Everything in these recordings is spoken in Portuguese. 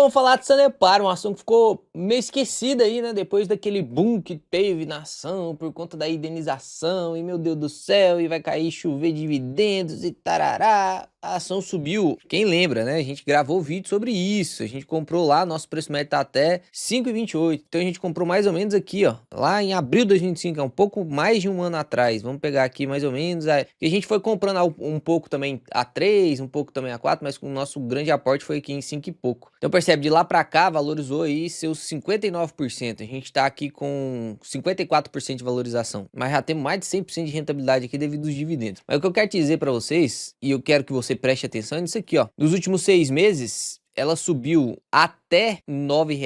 vamos falar de Sanepar, uma ação que ficou meio esquecida aí, né? Depois daquele boom que teve na ação por conta da indenização, e meu Deus do céu, e vai cair chover dividendos e tarará. A ação subiu. Quem lembra, né? A gente gravou vídeo sobre isso. A gente comprou lá, nosso preço médio tá até 5,28. Então a gente comprou mais ou menos aqui, ó, lá em abril de 2025, é um pouco mais de um ano atrás. Vamos pegar aqui mais ou menos. A gente foi comprando um pouco também a 3, um pouco também a 4, mas o nosso grande aporte foi aqui em 5 e pouco. Então percebe, de lá para cá valorizou aí seus 59%. A gente tá aqui com 54% de valorização, mas já temos mais de 100% de rentabilidade aqui devido aos dividendos. Mas o que eu quero te dizer para vocês, e eu quero que você preste atenção nisso aqui, ó. Nos últimos 6 meses, ela subiu até R$ 9,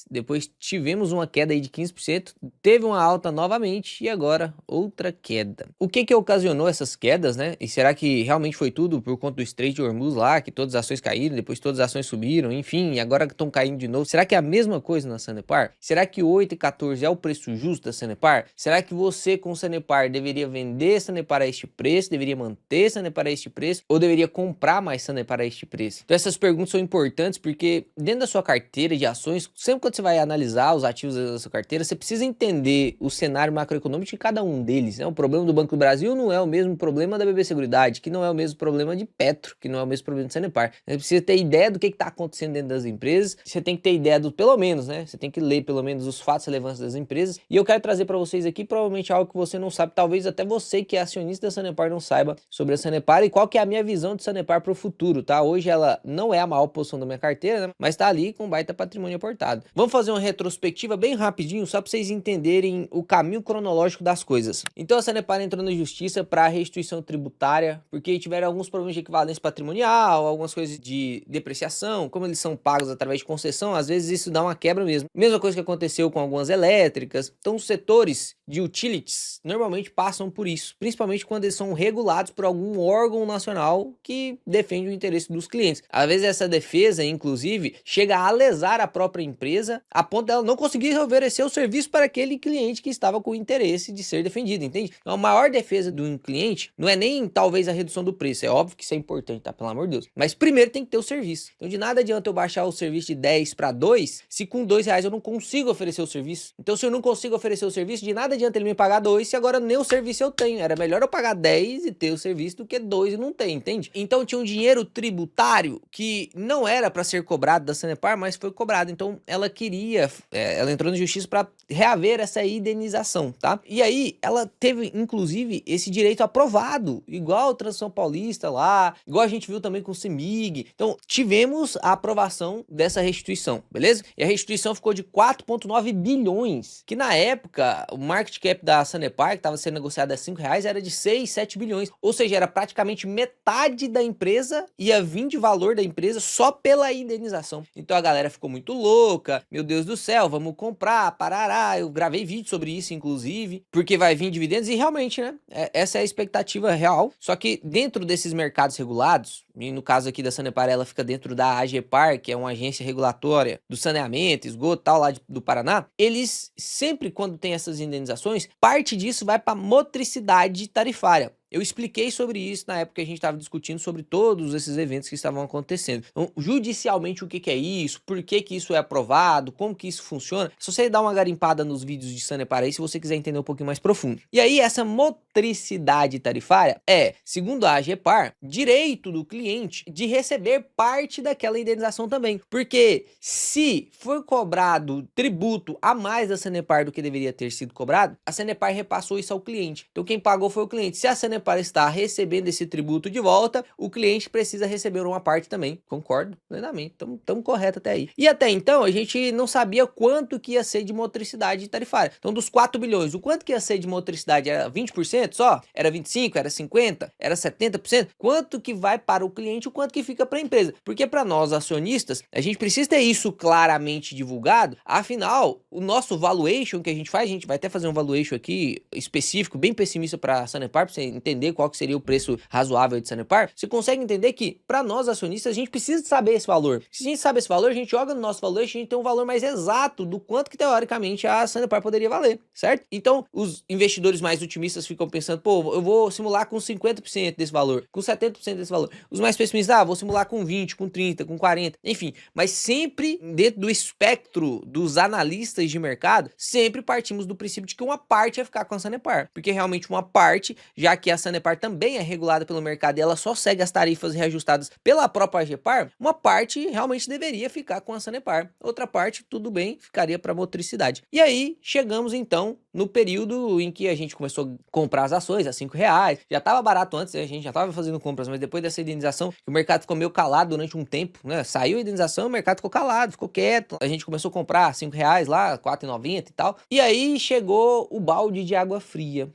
depois tivemos uma queda aí de 15%, teve uma alta novamente e agora outra queda. O que ocasionou essas quedas, né? E será que realmente foi tudo por conta do Strait de Hormuz lá, que todas as ações caíram, depois todas as ações subiram, enfim, e agora estão caindo de novo? Será que é a mesma coisa na Sanepar? Será que 8,14 é o preço justo da Sanepar? Será que você com Sanepar deveria vender Sanepar a este preço, deveria manter Sanepar a este preço, ou deveria comprar mais Sanepar a este preço? Então essas perguntas são importantes porque dentro da sua carteira de ações, sempre quando você vai analisar os ativos da sua carteira, você precisa entender o cenário macroeconômico de cada um deles, né? O problema do Banco do Brasil não é o mesmo problema da BB Seguridade, que não é o mesmo problema de Petro, que não é o mesmo problema de Sanepar. Você precisa ter ideia do que está acontecendo dentro das empresas, você tem que ter ideia do, pelo menos, né? Você tem que ler pelo menos os fatos relevantes das empresas, e eu quero trazer para vocês aqui provavelmente algo que você não sabe, talvez até você que é acionista da Sanepar não saiba sobre a Sanepar e qual que é a minha visão de Sanepar para o futuro, tá? Hoje ela não é a maior posição da minha carteira, né? Mas tá ali com baita patrimônio aportado. Vamos fazer uma retrospectiva bem rapidinho, só para vocês entenderem o caminho cronológico das coisas. Então a Sanepar entrou na justiça para restituição tributária, porque tiveram alguns problemas de equivalência patrimonial, algumas coisas de depreciação, como eles são pagos através de concessão, às vezes isso dá uma quebra mesmo. Mesma coisa que aconteceu com algumas elétricas. Então os setores de utilities normalmente passam por isso, principalmente quando eles são regulados por algum órgão nacional que defende o interesse dos clientes. Às vezes essa defesa, inclusive, chega a lesar a própria empresa a ponto dela não conseguir oferecer o serviço para aquele cliente que estava com o interesse de ser defendido, entende? Então a maior defesa de um cliente não é nem talvez a redução do preço, é óbvio que isso é importante, tá? Pelo amor de Deus. Mas primeiro tem que ter o serviço. Então de nada adianta eu baixar o serviço de 10 para 2 se com R$ 2 eu não consigo oferecer o serviço. Então se eu não consigo oferecer o serviço, de nada adianta ele me pagar 2 se agora nem o serviço eu tenho. Era melhor eu pagar 10 e ter o serviço do que 2 e não ter, entende? Então tinha um dinheiro tributário que não era para ser cobrado da Sanepar, mas foi cobrado. Então ela queria, ela entrou na justiça para reaver essa indenização, tá? E aí ela teve inclusive esse direito aprovado, igual o Transição Paulista lá, igual a gente viu também com o CEMIG. Então tivemos a aprovação dessa restituição, beleza? E a restituição ficou de 4,9 bilhões, que na época o market cap da Sanepar, que estava sendo negociado a R$ 5, era de 6, 7 bilhões, ou seja, era praticamente metade da empresa ia vir de valor da empresa só pela indenização. Então a galera ficou muito louca, meu Deus do céu, vamos comprar, parará. Eu gravei vídeo sobre isso, inclusive, porque vai vir dividendos e realmente, né? Essa é a expectativa real. Só que dentro desses mercados regulados, e no caso aqui da Sanepar, ela fica dentro da AGEPAR, que é uma agência regulatória do saneamento, esgoto, tal, lá do Paraná, eles sempre, quando tem essas indenizações, parte disso vai para motricidade tarifária. Eu expliquei sobre isso na época que a gente estava discutindo sobre todos esses eventos que estavam acontecendo. Então, judicialmente, o que é isso? Por que isso é aprovado? Como que isso funciona? Se você dar uma garimpada nos vídeos de Sanepar aí, se você quiser entender um pouquinho mais profundo. E aí, essa motricidade tarifária é, segundo a AGEPAR, direito do cliente de receber parte daquela indenização também. Porque se for cobrado tributo a mais da Sanepar do que deveria ter sido cobrado, a Sanepar repassou isso ao cliente. Então, quem pagou foi o cliente. Se a Sanepar estar recebendo esse tributo de volta, o cliente precisa receber uma parte também. Concordo plenamente. Estamos correto até aí. E até então, a gente não sabia quanto que ia ser de motricidade tarifária. Então, dos 4 bilhões, o quanto que ia ser de motricidade? Era 20% só? Era 25%? Era 50%? Era 70%? Quanto que vai para o cliente? O quanto que fica para a empresa? Porque para nós, acionistas, a gente precisa ter isso claramente divulgado. Afinal, o nosso valuation que a gente faz, a gente vai até fazer um valuation aqui específico, bem pessimista para a Sanepar, para você entender entender qual que seria o preço razoável de Sanepar, você consegue entender que, para nós acionistas, a gente precisa saber esse valor. Se a gente sabe esse valor, a gente joga no nosso valor, a gente tem um valor mais exato do quanto que, teoricamente, a Sanepar poderia valer, certo? Então, os investidores mais otimistas ficam pensando, pô, eu vou simular com 50% desse valor, com 70% desse valor. Os mais pessimistas, vou simular com 20, com 30, com 40, enfim. Mas sempre dentro do espectro dos analistas de mercado, sempre partimos do princípio de que uma parte ia ficar com a Sanepar, porque realmente uma parte, já que a Sanepar também é regulada pelo mercado e ela só segue as tarifas reajustadas pela própria AGEPAR, uma parte realmente deveria ficar com a Sanepar, outra parte, tudo bem, ficaria para a motricidade. E aí, chegamos então no período em que a gente começou a comprar as ações a R$5, já estava barato antes, a gente já estava fazendo compras, mas depois dessa indenização, o mercado ficou meio calado durante um tempo, né? Saiu a indenização, o mercado ficou calado, ficou quieto, a gente começou a comprar R$5 lá, R$4,90 e tal, e aí chegou o balde de água fria,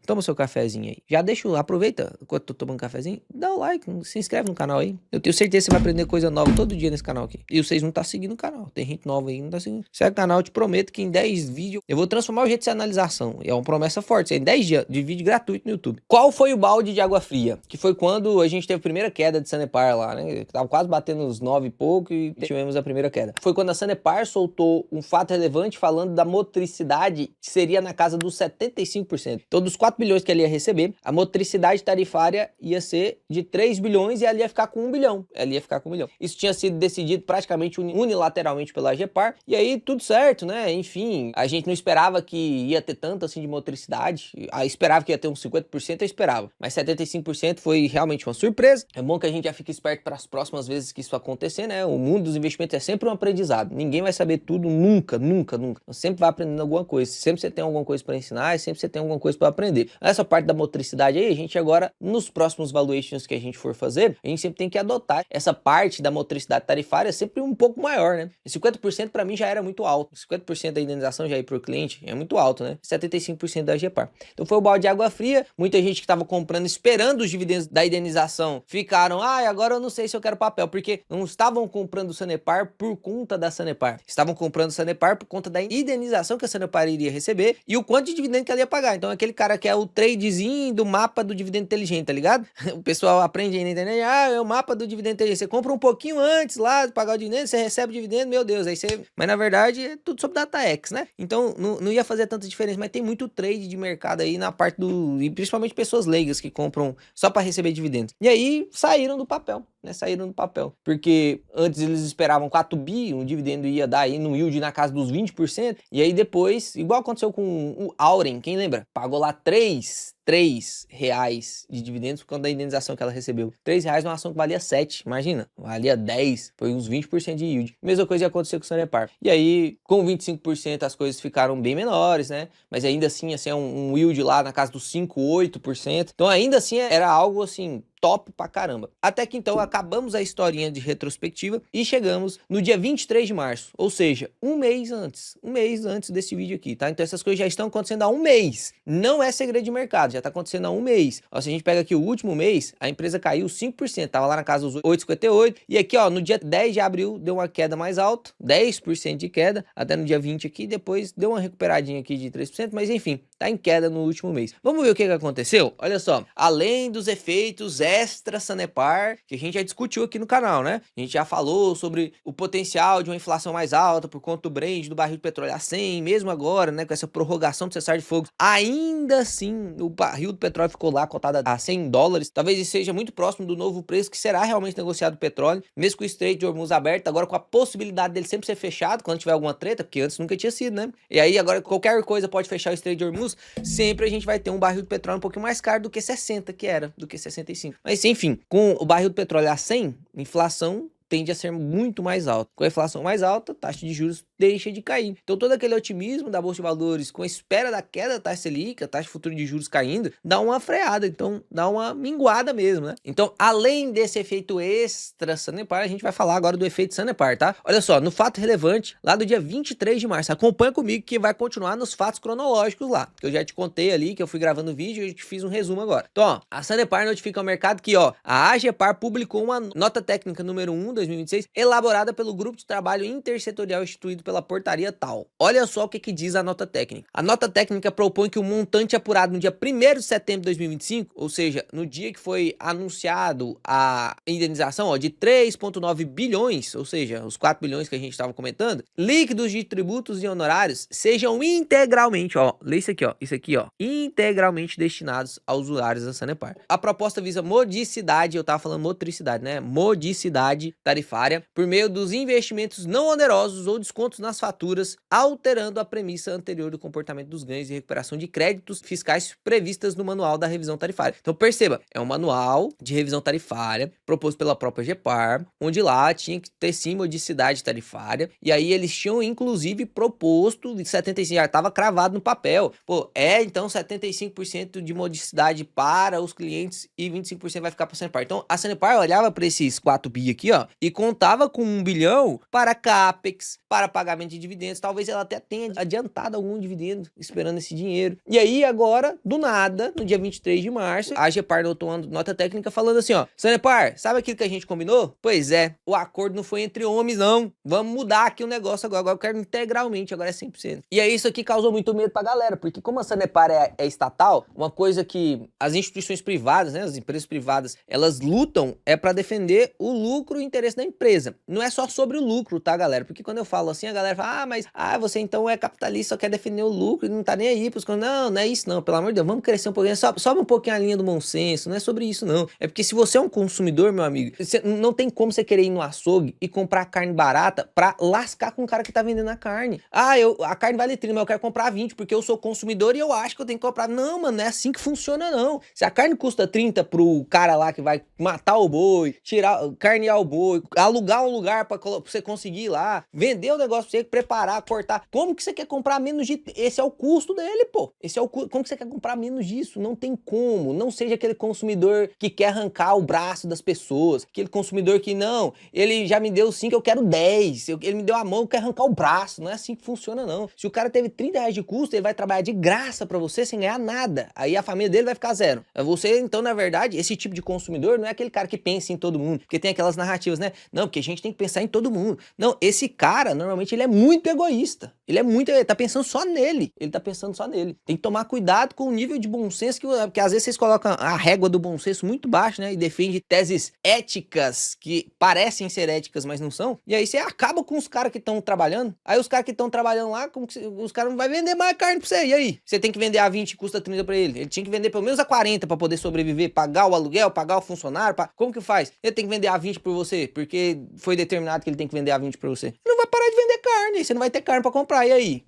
toma seu cafezinho aí, já deixa, aproveita, enquanto tô tomando um cafezinho, dá o like, se inscreve no canal aí, eu tenho certeza que você vai aprender coisa nova todo dia nesse canal aqui, e vocês não tá seguindo o canal, tem gente nova aí, não tá seguindo, segue o canal, eu te prometo que em 10 vídeos, eu vou transformar o jeito de ser analisação, é uma promessa forte, em 10 dias de vídeo gratuito no YouTube. Qual foi o balde de água fria? Que foi quando a gente teve a primeira queda de Sanepar lá, né, tava quase batendo uns 9 e pouco e tivemos a primeira queda. Foi quando a Sanepar soltou um fato relevante falando da motricidade, que seria na casa dos 75%. Então, dos 4 bilhões que ela ia receber, a motricidade tarifária ia ser de 3 bilhões e ela ia ficar com 1 bilhão. Isso tinha sido decidido praticamente unilateralmente pela AGEPAR, e aí tudo certo, né? Enfim, a gente não esperava que ia ter tanto assim de motricidade, esperava que ia ter uns 50%, eu esperava, mas 75% foi realmente uma surpresa. É bom que a gente já fique esperto para as próximas vezes que isso acontecer, né? O mundo dos investimentos é sempre um aprendizado, ninguém vai saber tudo nunca. Você sempre vai aprendendo alguma coisa, sempre você tem alguma coisa para ensinar e sempre você tem alguma coisa para aprender. Essa parte da motricidade aí, a gente agora, nos próximos valuations que a gente for fazer, a gente sempre tem que adotar essa parte da motricidade tarifária sempre um pouco maior, né? E 50% para mim já era muito alto, 50% da indenização já ir pro cliente é muito alto, né? 75% da AGEPAR. Então foi o balde de água fria, muita gente que estava comprando esperando os dividendos da indenização ficaram, agora eu não sei se eu quero papel, porque não estavam comprando o Sanepar por conta da Sanepar, estavam comprando o Sanepar por conta da indenização que a Sanepar iria receber e o quanto de dividendo que ela ia pagar. Então aquele cara que é o tradezinho do mapa do dividendo inteligente, tá ligado? O pessoal aprende aí na internet, é o mapa do dividendo inteligente, você compra um pouquinho antes lá de pagar o dividendo, você recebe o dividendo, meu Deus, aí você... Mas na verdade é tudo sobre DataX, né? Então não ia fazer tanta diferença, mas tem muito trade de mercado aí na parte do... E principalmente pessoas leigas que compram só para receber dividendos. E aí saíram do papel, né? Porque antes eles esperavam 4 bi, um dividendo ia dar aí no yield na casa dos 20%, e aí depois, igual aconteceu com o Auren, quem lembra? Pagou lá 3 reais de dividendos por conta da indenização que ela recebeu. 3 reais numa ação que valia 7, imagina, valia 10, foi uns 20% de yield. Mesma coisa ia acontecer com o Sanepar. E aí, com 25% as coisas ficaram bem menores, né? Mas ainda assim, um yield lá na casa dos 5, 8%. Então ainda assim era algo assim... top pra caramba. Até que então acabamos a historinha de retrospectiva e chegamos no dia 23 de março, ou seja, um mês antes desse vídeo aqui, tá? Então essas coisas já estão acontecendo há um mês, não é segredo de mercado, já tá acontecendo há um mês. Ó, se a gente pega aqui o último mês, a empresa caiu 5%, tava lá na casa dos 8,58 e aqui ó, no dia 10 de abril deu uma queda mais alta, 10% de queda, até no dia 20 aqui, depois deu uma recuperadinha aqui de 3%, mas enfim, tá em queda no último mês. Vamos ver o que aconteceu? Olha só, além dos efeitos extra Sanepar, que a gente já discutiu aqui no canal, né? A gente já falou sobre o potencial de uma inflação mais alta por conta do Brent, do barril de petróleo a 100, mesmo agora, né, com essa prorrogação do cessar de fogo. Ainda assim, o barril do petróleo ficou lá cotado a $100. Talvez isso seja muito próximo do novo preço que será realmente negociado o petróleo, mesmo com o Strait de Hormuz aberto, agora com a possibilidade dele sempre ser fechado quando tiver alguma treta, porque antes nunca tinha sido, né? E aí agora qualquer coisa pode fechar o Strait de Hormuz, sempre a gente vai ter um barril de petróleo um pouquinho mais caro do que 60 que era, do que 65. Mas enfim, com o barril de petróleo a 100, inflação tende a ser muito mais alta. Com a inflação mais alta, a taxa de juros deixa de cair. Então todo aquele otimismo da Bolsa de Valores com a espera da queda da taxa Selic, a taxa futura de juros caindo, dá uma freada, então dá uma minguada mesmo, né? Então além desse efeito extra Sanepar, a gente vai falar agora do efeito Sanepar, tá? Olha só, no fato relevante, lá do dia 23 de março, acompanha comigo que vai continuar nos fatos cronológicos lá, que eu já te contei ali, que eu fui gravando o vídeo e eu te fiz um resumo agora. Então ó, a Sanepar notifica ao mercado que ó, a AGEPAR publicou uma nota técnica número 1 2026, elaborada pelo Grupo de Trabalho Intersetorial instituído pela portaria tal. Olha só o que diz a nota técnica. A nota técnica propõe que o montante apurado no dia 1º de setembro de 2025, ou seja, no dia que foi anunciado a indenização, ó, de 3,9 bilhões, ou seja, os 4 bilhões que a gente estava comentando, líquidos de tributos e honorários sejam integralmente, ó, lê isso aqui, ó, integralmente destinados aos usuários da Sanepar. A proposta visa modicidade, eu tava falando motricidade, né? Modicidade tarifária por meio dos investimentos não onerosos ou descontos nas faturas, alterando a premissa anterior do comportamento dos ganhos e recuperação de créditos fiscais previstas no manual da revisão tarifária. Então perceba, é um manual de revisão tarifária proposto pela própria GEPAR, onde lá tinha que ter sim modicidade tarifária, e aí eles tinham inclusive proposto de 75, já estava cravado no papel, pô, então 75% de modicidade para os clientes e 25% vai ficar para a Sanepar. Então a Sanepar olhava para esses 4 bi aqui, ó, e contava com 1 bilhão para CAPEX, para pagamento de dividendos, talvez ela até tenha adiantado algum dividendo esperando esse dinheiro. E aí agora, do nada, no dia 23 de março, a GEPAR notou uma nota técnica falando assim, ó, Sanepar, sabe aquilo que a gente combinou? Pois é, o acordo não foi entre homens não, vamos mudar aqui o negócio agora eu quero integralmente, agora é 100%. E aí isso aqui causou muito medo pra galera, porque como a Sanepar é estatal, uma coisa que as instituições privadas, né, as empresas privadas, elas lutam é para defender o lucro e o interesse da empresa. Não é só sobre o lucro, tá, galera? Porque quando eu falo assim, a galera fala, mas você então é capitalista, só quer defender o lucro e não tá nem aí pros... Não é isso não, pelo amor de Deus, vamos crescer um pouquinho, sobe um pouquinho a linha do bom senso, não é sobre isso não. É porque se você é um consumidor, meu amigo, não tem como você querer ir no açougue e comprar carne barata pra lascar com o cara que tá vendendo a carne. A carne vale 30, mas eu quero comprar 20 porque eu sou consumidor e eu acho que eu tenho que comprar. Não, mano, não é assim que funciona não. Se a carne custa 30 pro cara lá que vai matar o boi, carnear o boi, alugar um lugar pra você conseguir ir lá, vender o negócio pra você, preparar, cortar, como que você quer comprar menos de... Esse é o custo dele, pô. Como que você quer comprar menos disso? Não tem como. Não seja aquele consumidor que quer arrancar o braço das pessoas, aquele consumidor que não, ele já me deu 5, eu quero 10, ele me deu a mão, eu quero arrancar o braço. Não é assim que funciona não. Se o cara teve 30 reais de custo, ele vai trabalhar de graça pra você sem ganhar nada. Aí a família dele vai ficar zero. Você, então, na verdade, esse tipo de consumidor não é aquele cara que pensa em todo mundo, porque tem aquelas narrativas, né? Não, porque a gente tem que pensar em todo mundo. Não, esse cara, normalmente, ele é muito egoísta. Ele tá pensando só nele. Ele tá pensando só nele. Tem que tomar cuidado com o nível de bom senso, porque às vezes vocês colocam a régua do bom senso muito baixo, né? E defende teses éticas que parecem ser éticas, mas não são. E aí você acaba com os caras que estão trabalhando. Aí os caras que estão trabalhando lá, os caras não vão vender mais carne pra você. E aí? Você tem que vender a 20 e custa 30 pra ele. Ele tinha que vender pelo menos a 40 pra poder sobreviver, pagar o aluguel, pagar o funcionário. Como que faz? Ele tem que vender a 20 por você, porque foi determinado que ele tem que vender a 20 pra você. Ele não vai parar de vender carne, você não vai ter carne pra comprar. E aí?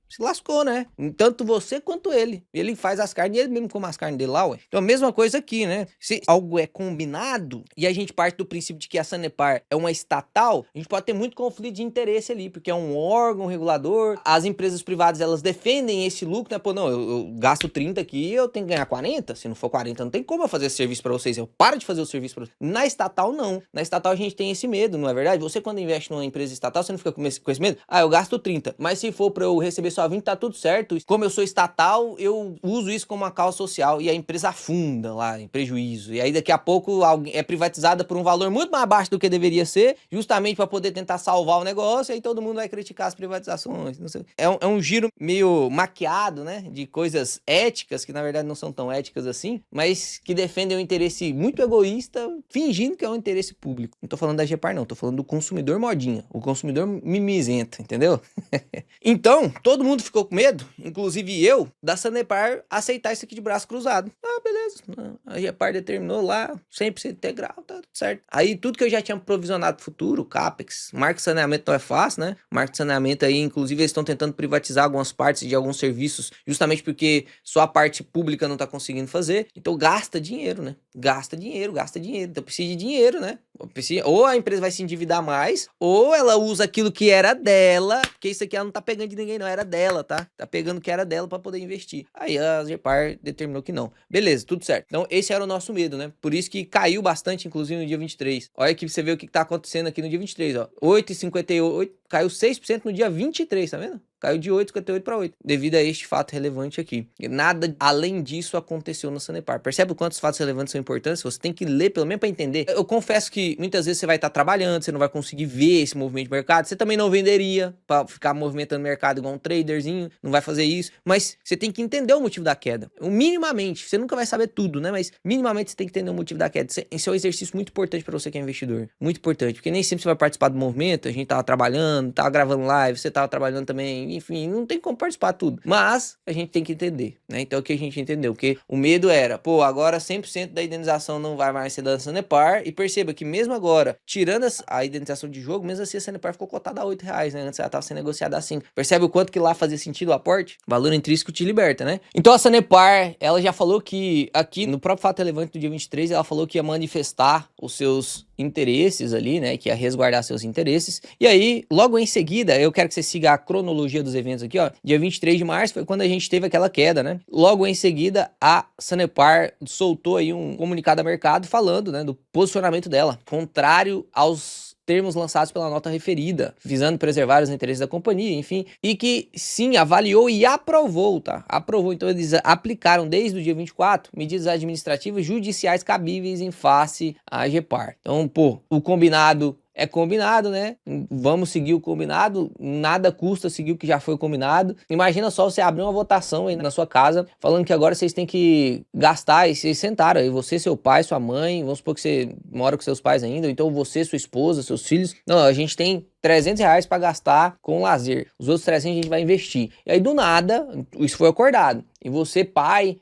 Se lascou, né? Tanto você quanto ele. Ele faz as carnes e ele mesmo come as carnes dele lá, ué. Então a mesma coisa aqui, né? Se algo é combinado e a gente parte do princípio de que a Sanepar é uma estatal, a gente pode ter muito conflito de interesse ali, porque é um órgão regulador, as empresas privadas, elas defendem esse lucro, né? Pô, não, eu gasto 30 aqui, eu tenho que ganhar 40, se não for 40, não tem como eu fazer esse serviço pra vocês, eu paro de fazer o serviço pra vocês. Na estatal, não. Na estatal a gente tem esse medo, não é verdade? Você quando investe numa empresa estatal, você não fica com esse medo? Eu gasto 30, mas se for pra eu receber só 20, tá tudo certo. Como eu sou estatal, eu uso isso como uma causa social e a empresa afunda lá em prejuízo. E aí daqui a pouco é privatizada por um valor muito mais baixo do que deveria ser, justamente para poder tentar salvar o negócio, e aí todo mundo vai criticar as privatizações. Não sei. É um giro meio maquiado, né, de coisas éticas, que na verdade não são tão éticas assim, mas que defendem um interesse muito egoísta, fingindo que é um interesse público. Não tô falando da GEPAR não, tô falando do consumidor modinha, o consumidor mimizento, entendeu? Então, todo mundo ficou com medo, inclusive eu, da Sanepar aceitar isso aqui de braço cruzado. Beleza. A GEPAR determinou lá, 100% integral, tá tudo certo. Aí tudo que eu já tinha provisionado pro futuro, CAPEX, marco de saneamento não é fácil, né? Marco de saneamento aí, inclusive eles estão tentando privatizar algumas partes de alguns serviços, justamente porque só a parte pública não tá conseguindo fazer. Então gasta dinheiro, né? Gasta dinheiro. Então precisa de dinheiro, né? Ou a empresa vai se endividar mais, ou ela usa aquilo que era dela, porque isso aqui ela não tá pegando de ninguém não, era dela, tá? Tá pegando o que era dela pra poder investir. Aí a GEPAR determinou que não. Beleza, tudo certo. Então esse era o nosso medo, né? Por isso que caiu bastante, inclusive no dia 23. Olha aqui pra você ver o que tá acontecendo aqui no dia 23, ó. 8,58, caiu 6% no dia 23, tá vendo? Caiu de 8,58 para 8, devido a este fato relevante aqui. Nada além disso aconteceu na Sanepar. Percebe o quanto os fatos relevantes são importantes? Você tem que ler pelo menos para entender. Eu confesso que muitas vezes você vai estar trabalhando, você não vai conseguir ver esse movimento de mercado. Você também não venderia para ficar movimentando o mercado igual um traderzinho, não vai fazer isso. Mas você tem que entender o motivo da queda. Minimamente, você nunca vai saber tudo, né? Mas minimamente você tem que entender o motivo da queda. Esse é um exercício muito importante para você que é investidor. Muito importante, porque nem sempre você vai participar do movimento. A gente tava trabalhando, tava gravando live, você tava trabalhando também, enfim, não tem como participar de tudo. Mas a gente tem que entender, né? Então o que a gente entendeu? Porque o medo era, pô, agora 100% da indenização não vai mais ser da Sanepar. E perceba que mesmo agora, tirando a indenização de jogo, mesmo assim a Sanepar ficou cotada a R$8, né? Antes ela tava sendo negociada assim. Percebe o quanto que lá fazia sentido o aporte? Valor intrínseco te liberta, né? Então a Sanepar, ela já falou que aqui no próprio fato relevante do dia 23, ela falou que ia manifestar os seus interesses ali, né, que ia resguardar seus interesses. E aí, logo em seguida, eu quero que você siga a cronologia dos eventos aqui, ó. Dia 23 de março foi quando a gente teve aquela queda, né? Logo em seguida, a Sanepar soltou aí um comunicado ao mercado falando, né, do posicionamento dela, contrário aos termos lançados pela nota referida, visando preservar os interesses da companhia, enfim, e que sim, avaliou e aprovou, tá? Aprovou, então eles aplicaram desde o dia 24 medidas administrativas judiciais cabíveis em face à AGEPAR. Então, pô, o combinado é combinado, né? Vamos seguir o combinado, nada custa seguir o que já foi combinado. Imagina só você abrir uma votação aí na sua casa, falando que agora vocês têm que gastar, e vocês sentaram aí, você, seu pai, sua mãe, vamos supor que você mora com seus pais ainda, ou então você, sua esposa, seus filhos. Não, a gente tem R$300 para gastar com lazer. Os outros 300 a gente vai investir. E aí, do nada, isso foi acordado. E você, pai,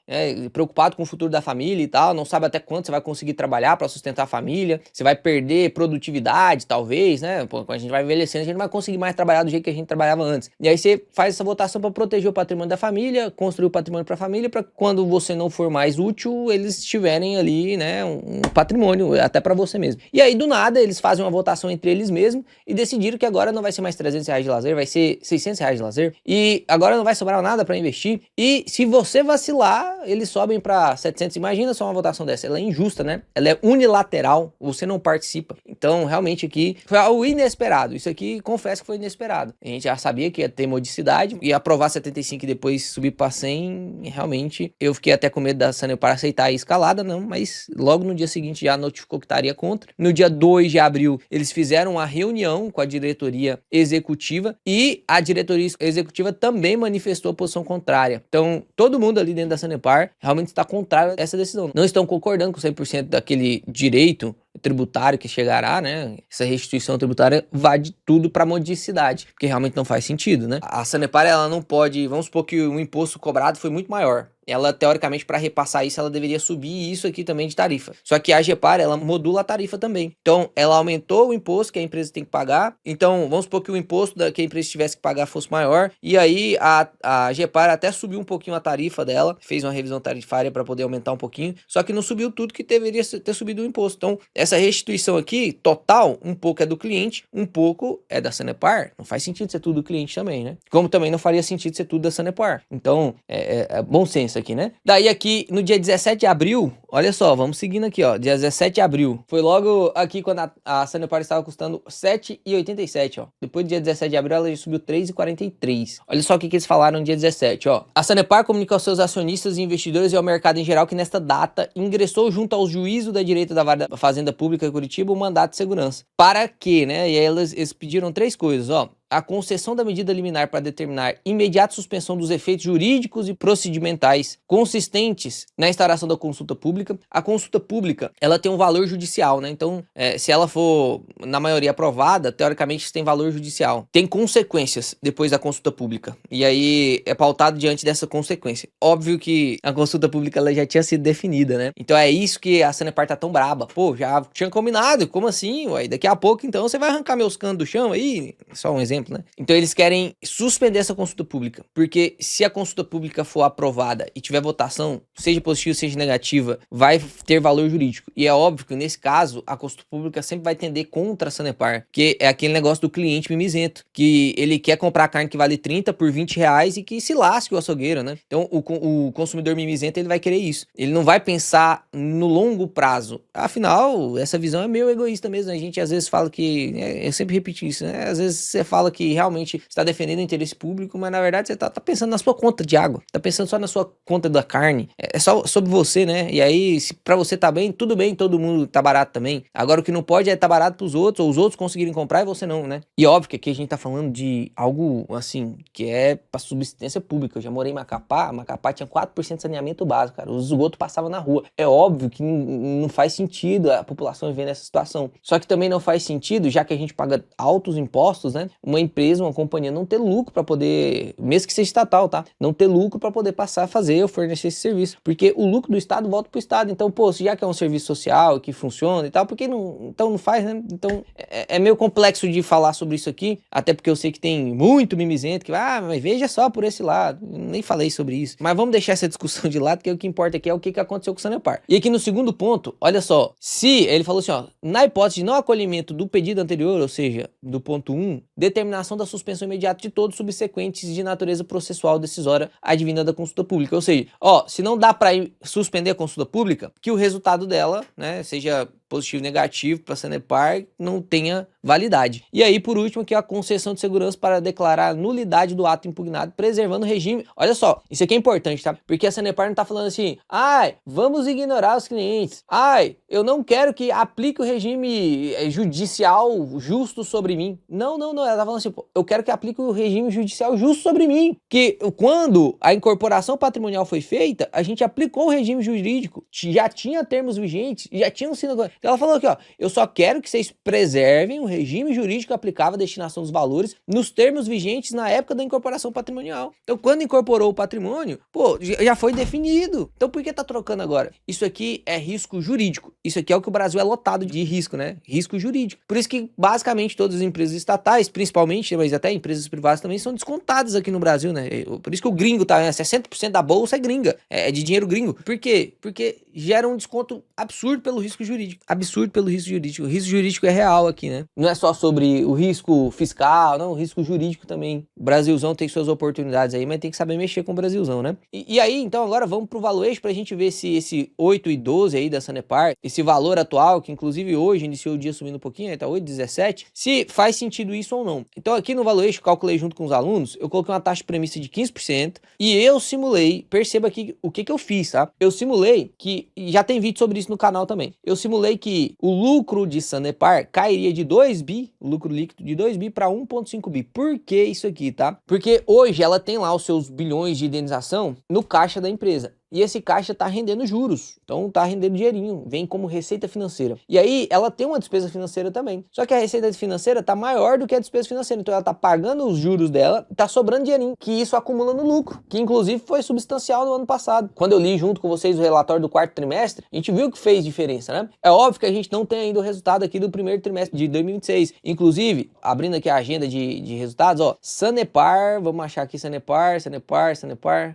preocupado com o futuro da família e tal, não sabe até quanto você vai conseguir trabalhar para sustentar a família, você vai perder produtividade, talvez, né? Pô, quando a gente vai envelhecendo, a gente não vai conseguir mais trabalhar do jeito que a gente trabalhava antes. E aí você faz essa votação para proteger o patrimônio da família, construir o patrimônio para a família, para quando você não for mais útil, eles tiverem ali, né, um patrimônio, até para você mesmo. E aí, do nada, eles fazem uma votação entre eles mesmos e decidiram que agora não vai ser mais R$300 de lazer, vai ser R$600 de lazer. E agora não vai sobrar nada para investir. E se você vacilar, eles sobem para 700. Imagina só uma votação dessa. Ela é injusta, né? Ela é unilateral. Você não participa. Então, realmente aqui foi algo inesperado. Isso aqui, confesso que foi inesperado. A gente já sabia que ia ter modicidade. Ia aprovar 75 e depois subir para 100. Realmente, eu fiquei até com medo da Sanepar aceitar a escalada, não. Mas logo no dia seguinte já notificou que estaria contra. No dia 2 de abril, eles fizeram uma reunião com a diretoria executiva e a diretoria executiva também manifestou a posição contrária. Então, todo mundo ali dentro da Sanepar realmente está contrário a essa decisão. Não estão concordando com 100% daquele direito tributário que chegará, né? Essa restituição tributária vai de tudo para modicidade, porque realmente não faz sentido, né? A Sanepar, ela não pode, vamos supor que o imposto cobrado foi muito maior. Ela, teoricamente, para repassar isso, ela deveria subir isso aqui também de tarifa. Só que a AGEPAR, ela modula a tarifa também. Então, ela aumentou o imposto que a empresa tem que pagar. Então, vamos supor que o imposto que a empresa tivesse que pagar fosse maior. E aí, a AGEPAR até subiu um pouquinho a tarifa dela. Fez uma revisão tarifária para poder aumentar um pouquinho. Só que não subiu tudo que deveria ter subido o imposto. Então, essa restituição aqui, total, um pouco é do cliente, um pouco é da Sanepar. Não faz sentido ser tudo do cliente também, né? Como também não faria sentido ser tudo da Sanepar. Então, é bom senso aqui, né? Daí aqui, no dia 17 de abril, olha só, vamos seguindo aqui, ó, dia 17 de abril, foi logo aqui quando a Sanepar estava custando R$7,87, ó. Depois do dia 17 de abril, ela já subiu R$3,43. Olha só o que eles falaram no dia 17, ó. A Sanepar comunica aos seus acionistas, investidores e ao mercado em geral que nesta data ingressou junto ao juízo da direita da Vara da Fazenda Pública de Curitiba o mandato de segurança. Para quê, né? E aí eles pediram 3 coisas, ó. A concessão da medida liminar para determinar imediata suspensão dos efeitos jurídicos e procedimentais consistentes na instauração da consulta pública. A consulta pública, ela tem um valor judicial, né? Então, se ela for, na maioria, aprovada, teoricamente tem valor judicial. Tem consequências depois da consulta pública. E aí, é pautado diante dessa consequência. Óbvio que a consulta pública, ela já tinha sido definida, né? Então, é isso que a Sanepar tá tão braba. Pô, já tinha combinado, como assim? Ué, daqui a pouco, então, você vai arrancar meus canos do chão aí? Só um exemplo. Né? Então eles querem suspender essa consulta pública, porque se a consulta pública for aprovada e tiver votação, seja positiva, seja negativa, vai ter valor jurídico. E é óbvio que nesse caso, a consulta pública sempre vai tender contra a Sanepar, que é aquele negócio do cliente mimizento, que ele quer comprar carne que vale 30 por R$20 e que se lasque o açougueiro, né? Então o consumidor mimizento, ele vai querer isso. Ele não vai pensar no longo prazo. Afinal, essa visão é meio egoísta mesmo. A gente às vezes fala que, eu sempre repeti isso, né? Às vezes você fala que realmente está defendendo o interesse público, mas na verdade você tá pensando na sua conta de água, tá pensando só na sua conta da carne, é só sobre você, né? E aí, se pra você tá bem, tudo bem, todo mundo tá barato também. Agora o que não pode é tá barato pros outros, ou os outros conseguirem comprar e você não, né? E óbvio que aqui a gente tá falando de algo, assim, que é pra subsistência pública. Eu já morei em Macapá tinha 4% de saneamento básico, cara. O esgoto passava na rua. É óbvio que não faz sentido a população viver nessa situação. Só que também não faz sentido, já que a gente paga altos impostos, né? Uma empresa, uma companhia não ter lucro pra poder, mesmo que seja estatal, tá? Não ter lucro pra poder passar a fazer ou fornecer esse serviço. Porque o lucro do Estado volta pro Estado. Então, pô, já que é um serviço social que funciona e tal, por que não, então não faz, né? Então, é meio complexo de falar sobre isso aqui, até porque eu sei que tem muito mimizento que vai, mas veja só por esse lado. Eu nem falei sobre isso. Mas vamos deixar essa discussão de lado, porque o que importa aqui é o que aconteceu com o Sanepar. E aqui no segundo ponto, olha só, se ele falou assim, ó, na hipótese de não acolhimento do pedido anterior, ou seja, do ponto 1, determinação da suspensão imediata de todos subsequentes de natureza processual decisória advinda da consulta pública. Ou seja, ó, se não dá para suspender a consulta pública, que o resultado dela, né, seja positivo ou negativo para a Sanepar, não tenha validade. E aí, por último, aqui a concessão de segurança para declarar a nulidade do ato impugnado, preservando o regime. Olha só, isso aqui é importante, tá? Porque a Sanepar não tá falando assim, ai, vamos ignorar os clientes, ai, eu não quero que aplique o regime judicial justo sobre mim. Não, ela tá falando assim, pô, eu quero que aplique o regime judicial justo sobre mim. Que quando a incorporação patrimonial foi feita, a gente aplicou o regime jurídico, já tinha termos vigentes, já tinham sido... Então ela falou aqui, ó, eu só quero que vocês preservem o regime jurídico aplicável à destinação dos valores nos termos vigentes na época da incorporação patrimonial. Então, quando incorporou o patrimônio, pô, já foi definido. Então, por que tá trocando agora? Isso aqui é risco jurídico. Isso aqui é o que o Brasil é lotado de risco, né? Risco jurídico. Por isso que, basicamente, todas as empresas estatais, principalmente, mas até empresas privadas também, são descontadas aqui no Brasil, né? Por isso que o gringo tá, 60% da bolsa é gringa, é de dinheiro gringo. Por quê? Porque gera um desconto absurdo pelo risco jurídico. Absurdo pelo risco jurídico. O risco jurídico é real aqui, né? Não é só sobre o risco fiscal, não, o risco jurídico também. O Brasilzão tem suas oportunidades aí, mas tem que saber mexer com o Brasilzão, né? E aí, então, agora vamos pro valuation pra gente ver se esse 8,12 aí da Sanepar, esse valor atual, que inclusive hoje iniciou o dia subindo um pouquinho, aí tá 8,17, se faz sentido isso ou não. Então, aqui no valuation, calculei junto com os alunos, eu coloquei uma taxa de premissa de 15% e eu simulei, perceba aqui o que eu fiz, tá? Eu simulei que, e já tem vídeo sobre isso no canal também, eu simulei que o lucro de Sanepar cairia de 2 bi, o lucro líquido de 2 bi para 1,5 bi. Por que isso aqui, tá? Porque hoje ela tem lá os seus bilhões de indenização no caixa da empresa. E esse caixa tá rendendo juros, então tá rendendo dinheirinho, vem como receita financeira. E aí ela tem uma despesa financeira também. Só que a receita financeira tá maior do que a despesa financeira, então ela tá pagando os juros dela e tá sobrando dinheirinho, que isso acumula no lucro, que inclusive foi substancial no ano passado. Quando eu li junto com vocês o relatório do quarto trimestre, a gente viu que fez diferença, né? É óbvio que a gente não tem ainda o resultado aqui do primeiro trimestre de 2026. Inclusive, abrindo aqui a agenda de resultados, ó, Sanepar, vamos achar aqui Sanepar,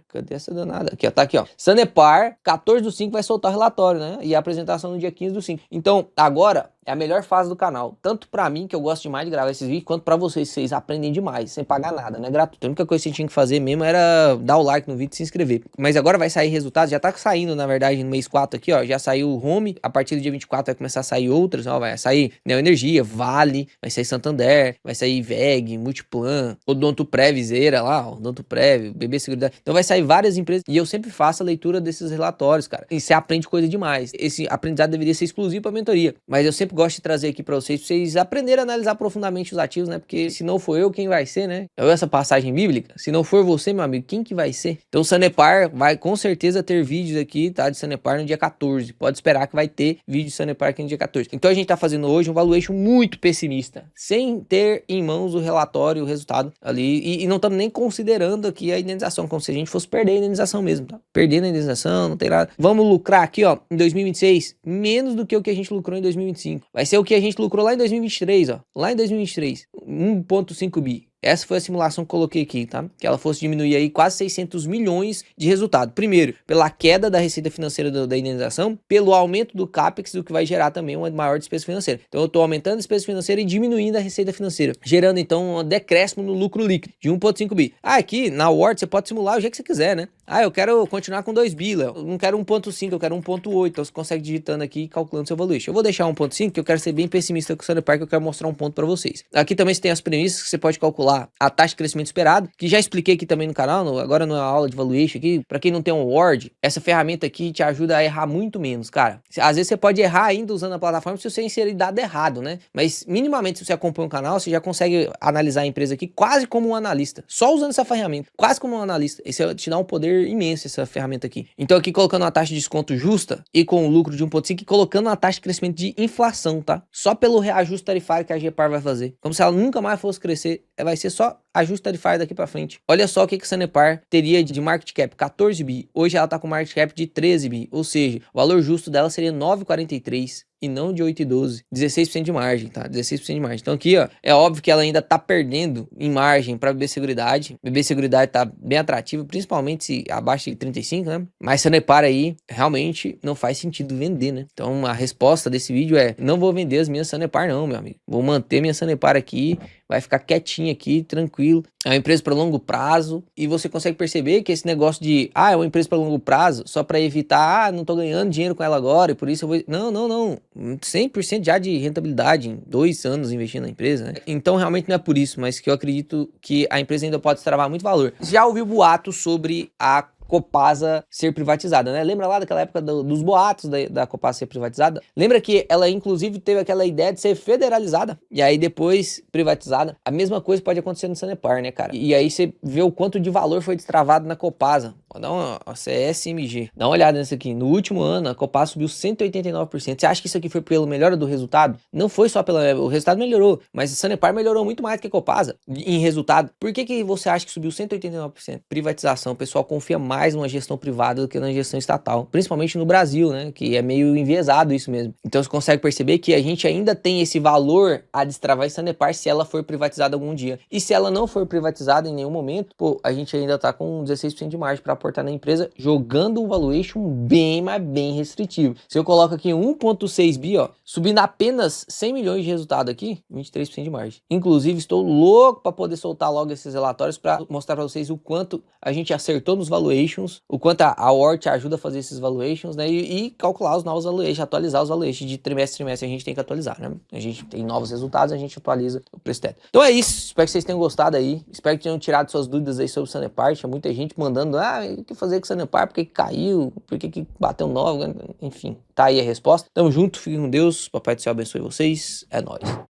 cadê essa danada? Aqui, ó, tá aqui, ó. Sanepar, 14/5 vai soltar o relatório, né? E a apresentação no dia 15/5. Então, agora é a melhor fase do canal. Tanto pra mim, que eu gosto demais de gravar esses vídeos, quanto pra vocês, vocês aprendem demais, sem pagar nada, né? Gratuito. A única coisa que você tinha que fazer mesmo era dar o like no vídeo e se inscrever. Mas agora vai sair resultados, já tá saindo, na verdade, no mês 4 aqui, ó. Já saiu o Home, a partir do dia 24 vai começar a sair outras, ó. Vai sair Neoenergia, Vale, vai sair Santander, vai sair VEG, Multiplan, Odontoprev, Zera lá, ó, Odontoprev, BB Seguridade. Então vai sair várias empresas e eu sempre faço a leitura desses relatórios, cara. E você aprende coisa demais. Esse aprendizado deveria ser exclusivo pra mentoria, mas eu sempre gosto de trazer aqui pra vocês aprenderem a analisar profundamente os ativos, né? Porque se não for eu, quem vai ser, né? É essa passagem bíblica. Se não for você, meu amigo, quem que vai ser? Então o Sanepar vai com certeza ter vídeos aqui, tá? De Sanepar no dia 14. Pode esperar que vai ter vídeo de Sanepar aqui no dia 14. Então a gente tá fazendo hoje um valuation muito pessimista, sem ter em mãos o relatório, o resultado ali. E não estamos nem considerando aqui a indenização, como se a gente fosse perder a indenização mesmo, tá? Perdendo a indenização, não tem nada. Vamos lucrar aqui, ó, em 2026, menos do que o que a gente lucrou em 2025. Vai ser o que a gente lucrou lá em 2023, ó. Lá em 2023, 1,5 bi. Essa foi a simulação que coloquei aqui, tá? Que ela fosse diminuir aí quase 600 milhões de resultado. Primeiro, pela queda da receita financeira da indenização, pelo aumento do CAPEX, o que vai gerar também uma maior despesa financeira. Então eu tô aumentando a despesa financeira e diminuindo a receita financeira, gerando então um decréscimo no lucro líquido de 1,5 bi. Ah, aqui na Word você pode simular o jeito que você quiser, né? Ah, eu quero continuar com 2 bi, Léo. Eu não quero 1.5, eu quero 1.8. Então você consegue digitando aqui e calculando seu valuation. Eu vou deixar 1.5, que eu quero ser bem pessimista com o Sanepar, que eu quero mostrar um ponto pra vocês. Aqui também você tem as premissas que você pode calcular a taxa de crescimento esperado, que já expliquei aqui também no canal, agora não é uma aula de valuation aqui. Pra quem não tem um Word, essa ferramenta aqui te ajuda a errar muito menos, cara. Às vezes você pode errar ainda usando a plataforma se você inserir dado errado, né? Mas minimamente se você acompanha o canal, você já consegue analisar a empresa aqui quase como um analista, só usando essa ferramenta, quase como um analista. Isso te dá um poder imenso, essa ferramenta aqui. Então aqui colocando uma taxa de desconto justa e com um lucro de 1.5 e colocando uma taxa de crescimento de inflação, tá? Só pelo reajuste tarifário que a Agepar vai fazer. Como se ela nunca mais fosse crescer, vai ser só ajuste tarifário daqui pra frente. Olha só o que a Sanepar teria de market cap, 14 bi. Hoje ela tá com market cap de 13 bi, ou seja, o valor justo dela seria 9,43 e não de 8,12. 16% de margem, tá? 16% de margem. Então aqui, ó, é óbvio que ela ainda tá perdendo em margem para BB Seguridade. BB Seguridade tá bem atrativa, principalmente se abaixo de 35, né? Mas Sanepar aí, realmente não faz sentido vender, né? Então a resposta desse vídeo é, não vou vender as minhas Sanepar não, meu amigo. Vou manter minha Sanepar aqui, vai ficar quietinho aqui, tranquilo. É uma empresa para longo prazo e você consegue perceber que esse negócio de, é uma empresa para longo prazo só para evitar, não tô ganhando dinheiro com ela agora e por isso eu vou... Não. 100% já de rentabilidade em 2 anos investindo na empresa, né? Então realmente não é por isso, mas que eu acredito que a empresa ainda pode travar muito valor. Já ouviu boatos sobre a Copasa ser privatizada, né? Lembra lá daquela época dos boatos da Copasa ser privatizada? Lembra que ela inclusive teve aquela ideia de ser federalizada e aí depois privatizada? A mesma coisa pode acontecer no Sanepar, né, cara? E aí você vê o quanto de valor foi destravado na Copasa. Vou dar uma CSMG. Dá uma olhada nisso aqui. No último ano, a Copasa subiu 189%. Você acha que isso aqui foi pelo melhora do resultado? Não foi só pelo... O resultado melhorou, mas a Sanepar melhorou muito mais que a Copasa em resultado. Por que você acha que subiu 189%? Privatização. O pessoal confia mais numa gestão privada do que na gestão estatal. Principalmente no Brasil, né? Que é meio enviesado isso mesmo. Então você consegue perceber que a gente ainda tem esse valor a destravar em Sanepar se ela for privatizada algum dia. E se ela não for privatizada em nenhum momento, pô, a gente ainda tá com 16% de margem para aportar na empresa, jogando um valuation bem, mas bem restritivo. Se eu coloco aqui 1.6 bi, ó, subindo apenas 100 milhões de resultado aqui, 23% de margem. Inclusive, estou louco para poder soltar logo esses relatórios para mostrar para vocês o quanto a gente acertou nos valuations, o quanto a Wort ajuda a fazer esses valuations, né, e calcular os novos valuations, atualizar os valuations de trimestre a trimestre, a gente tem que atualizar, né? A gente tem novos resultados, a gente atualiza o preço teto. Então é isso, espero que vocês tenham gostado aí, espero que tenham tirado suas dúvidas aí sobre o Sanepar. Tinha muita gente mandando, o que fazer com o Sanepar, por que caiu, por que bateu 9, enfim, tá aí a resposta. Tamo junto, fiquem com Deus, Papai do Céu abençoe vocês, é nóis.